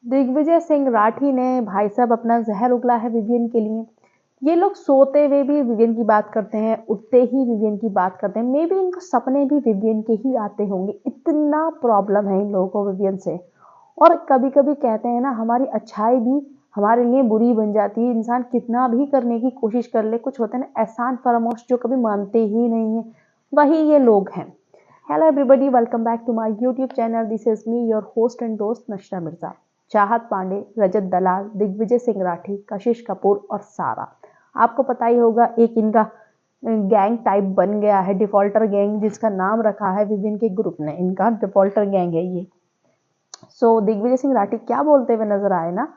दिग्विजय सिंह राठी ने भाई साहब अपना जहर उगला है विवियन के लिए। ये लोग सोते हुए भी विवियन की बात करते हैं, उठते ही विवियन की बात करते हैं। मे बी इनको सपने भी विवियन के ही आते होंगे, इतना प्रॉब्लम है इन लोगों को विवियन से। और कभी कभी कहते हैं ना, हमारी अच्छाई भी हमारे लिए बुरी बन जाती है। इंसान कितना भी करने की कोशिश कर ले, कुछ होते हैं ना एहसान फरामोश जो कभी मानते ही नहीं है, वही ये लोग हैं। Hello everybody, welcome back to my YouTube channel. This is me your host and दोस्त नशरा मिर्जा। चाहत पांडे, रजत दलाल, दिग्विजय सिंह राठी, कशिश कपूर और सारा, आपको पता ही होगा एक इनका गैंग टाइप बन गया है, डिफॉल्टर गैंग, जिसका नाम रखा है विभिन्न के ग्रुप ने। इनका डिफॉल्टर गैंग है ये। दिग्विजय सिंह राठी क्या बोलते हुए नजर आए ना,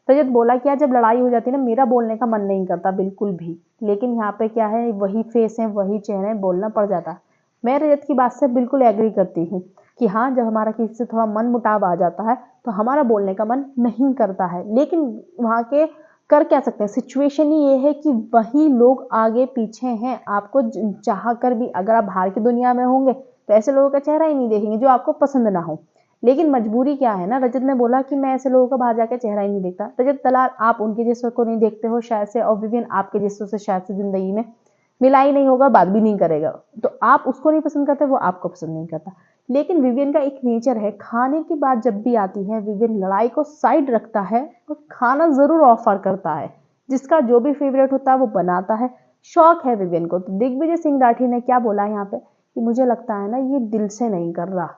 रजत बोला कि जब लड़ाई हो जाती है ना, मेरा बोलने का मन नहीं करता बिल्कुल भी, लेकिन यहाँ पे क्या है, वही फेस है, वही चेहरे, बोलना पड़ जाता। मैं रजत की बात से बिल्कुल एग्री करती हूँ कि हाँ, जब हमारा किसी से थोड़ा मन मुटाव आ जाता है तो हमारा बोलने का मन नहीं करता है, लेकिन वहाँ के कर क्या सकते हैं। सिचुएशन ही ये है कि वही लोग आगे पीछे हैं। आपको चाह कर भी अगर आप बाहर की दुनिया में होंगे तो ऐसे लोगों का चेहरा ही नहीं देखेंगे जो आपको पसंद ना हो। लेकिन मजबूरी क्या है ना, रजत ने बोला कि मैं ऐसे लोगों का बाहर जाकर चेहरा ही नहीं देखता। रजत दलाल, आप उनके जैसों को नहीं देखते हो शायद से, और विवियन आपके जैसों से शायद से जिंदगी में मिला ही नहीं होगा, बात भी नहीं करेगा। तो आप उसको नहीं पसंद करते, वो आपको पसंद नहीं करता। लेकिन विवियन का एक नेचर है, खाने की बात जब भी आती है विवियन लड़ाई को साइड रखता है और खाना जरूर ऑफर करता है। जिसका जो भी फेवरेट होता है वो बनाता है, शौक है विवियन को। तो दिग्विजय सिंह राठी ने क्या बोला यहाँ पे कि मुझे लगता है ना, ये दिल से नहीं कर रहा,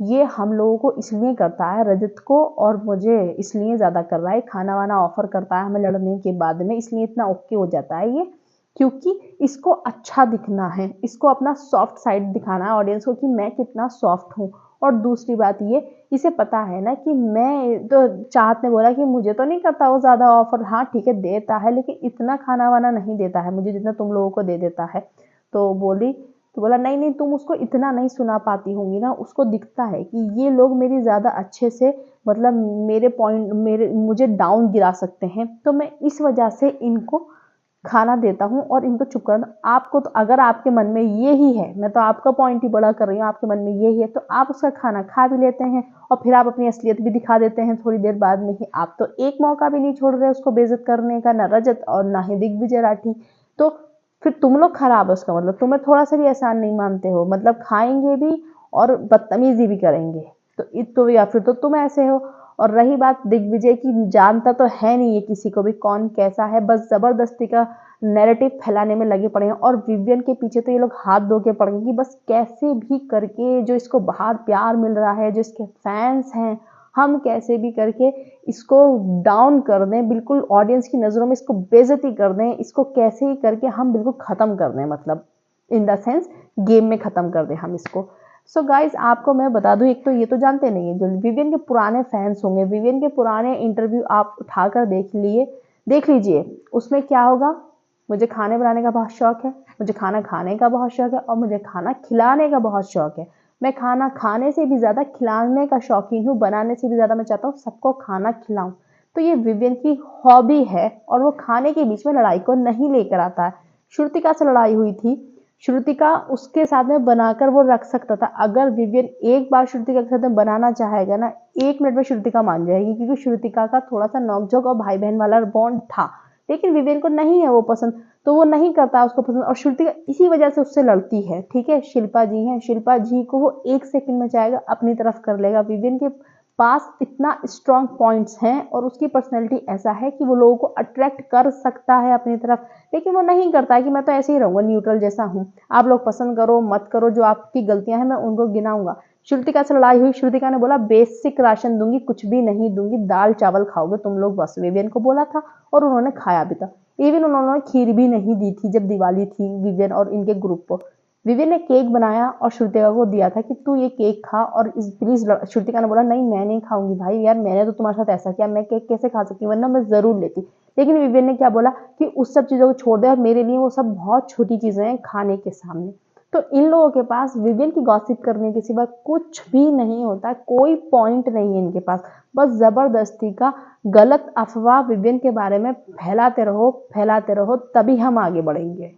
ये हम लोगों को इसलिए करता है, रजत को और मुझे इसलिए ज्यादा कर रहा है। खाना वाना ऑफर करता है हमें लड़ने के बाद में, इसलिए इतना ओके हो जाता है ये, क्योंकि इसको अच्छा दिखना है, इसको अपना सॉफ्ट साइड दिखाना है ऑडियंस को कि मैं कितना सॉफ्ट हूँ। और दूसरी बात ये, इसे पता है ना कि मैं तो, चाहत ने बोला कि मुझे तो नहीं करता वो ज्यादा ऑफर, हाँ ठीक है देता है, लेकिन इतना खाना वाना नहीं देता है मुझे जितना तुम लोगों को दे देता है। तो बोला नहीं नहीं, तुम उसको इतना नहीं सुना पाती होंगी ना, उसको दिखता है कि ये लोग मेरी ज्यादा अच्छे से, मतलब मेरे मुझे डाउन गिरा सकते हैं, तो मैं इस वजह से इनको खाना देता हूँ और इनको चुप कर। आपको तो अगर आपके मन में ये ही है, मैं तो आपका पॉइंट ही बड़ा कर रही हूँ, आपके मन में ये ही है तो आप उसका खाना खा भी लेते हैं और फिर आप अपनी असलियत भी दिखा देते हैं थोड़ी देर बाद में ही। आप तो एक मौका भी नहीं छोड़ रहे उसको बेइज्जत करने का, ना रजत और ना ही दिग्विजय राठी। तो फिर तुम लोग खराब है, उसका मतलब तुम्हें थोड़ा सा भी एहसान नहीं मानते हो, मतलब खाएंगे भी और बदतमीजी भी करेंगे। तो या फिर तो तुम ऐसे हो। और रही बात दिग्विजय की, जानता तो है नहीं ये किसी को भी कौन कैसा है, बस जबरदस्ती का नैरेटिव फैलाने में लगे पड़े हैं। और विवियन के पीछे तो ये लोग हाथ धो के पड़ गए कि बस कैसे भी करके जो इसको बाहर प्यार मिल रहा है, जो इसके फैंस हैं, हम कैसे भी करके इसको डाउन कर दें, बिल्कुल ऑडियंस की नजरों में इसको बेइज्जती कर दें, इसको कैसे ही करके हम बिल्कुल खत्म कर दें, मतलब इन द सेंस गेम में खत्म कर दें हम इसको। गाइज, आपको मैं बता दूं, एक तो ये तो जानते नहीं है, जो विवियन के पुराने फैंस होंगे, विवियन के पुराने इंटरव्यू आप उठाकर देख लीजिए, उसमें क्या होगा, मुझे खाने बनाने का बहुत शौक है, मुझे खाना खाने का बहुत शौक है और मुझे खाना खिलाने का बहुत शौक है। मैं खाना खाने से भी ज्यादा खिलाने का शौकीन हूँ, बनाने से भी ज्यादा मैं चाहता हूँ सबको खाना खिलाऊं। तो ये विवियन की हॉबी है और वो खाने के बीच में लड़ाई को नहीं लेकर आता है। श्रुतिका से लड़ाई हुई थी, श्रुतिका उसके साथ में बनाकर वो रख सकता था। अगर विवियन एक बार श्रुतिका के साथ में बनाना चाहेगा ना, 1 मिनट में श्रुतिका मान जाएगी, क्योंकि श्रुतिका का थोड़ा सा नोकझोंक और भाई बहन वाला बॉन्ड था। लेकिन विवेन को नहीं है वो पसंद, तो वो नहीं करता उसको पसंद, और श्रुतिका इसी वजह से उससे लड़ती है। ठीक है, शिल्पा जी हैं, शिल्पा जी को वो 1 सेकंड में चाहेगा अपनी तरफ कर लेगा। विवेन के पास इतना स्ट्रॉन्ग पॉइंट्स हैं और उसकी पर्सनैलिटी ऐसा है कि वो लोगों को अट्रैक्ट कर सकता है अपनी तरफ, लेकिन वो नहीं करता है कि मैं तो ऐसे ही रहूंगा, न्यूट्रल जैसा हूँ, आप लोग पसंद करो मत करो, जो आपकी गलतियां हैं मैं उनको गिनाऊंगा। श्रुतिका से लड़ाई हुई, श्रुतिका ने बोला बेसिक राशन दूंगी, कुछ भी नहीं दूंगी, दाल चावल खाओगे तुम लोग बस, विवियन को बोला था और उन्होंने खाया भी था। इवन उन्होंने खीर भी नहीं दी थी जब दिवाली थी विवियन और इनके ग्रुप को। विवियन ने केक बनाया और श्रुतिका को दिया था कि तू ये केक खा, और इस प्लीज, श्रुतिका ने बोला नहीं मैं नहीं खाऊंगी भाई, यार मैंने तो तुम्हारे साथ ऐसा किया, मैं केक कैसे खा सकती हूँ, वरना मैं जरूर लेती। लेकिन विवियन ने क्या बोला कि उस सब चीजों को छोड़ दे और मेरे लिए वो सब बहुत छोटी चीजें हैं खाने के सामने। तो इन लोगों के पास विवियन की गॉसिप करने के सिवा कुछ भी नहीं होता, कोई पॉइंट नहीं है इनके पास, बस जबरदस्ती का गलत अफवाह विवियन के बारे में फैलाते रहो, तभी हम आगे बढ़ेंगे।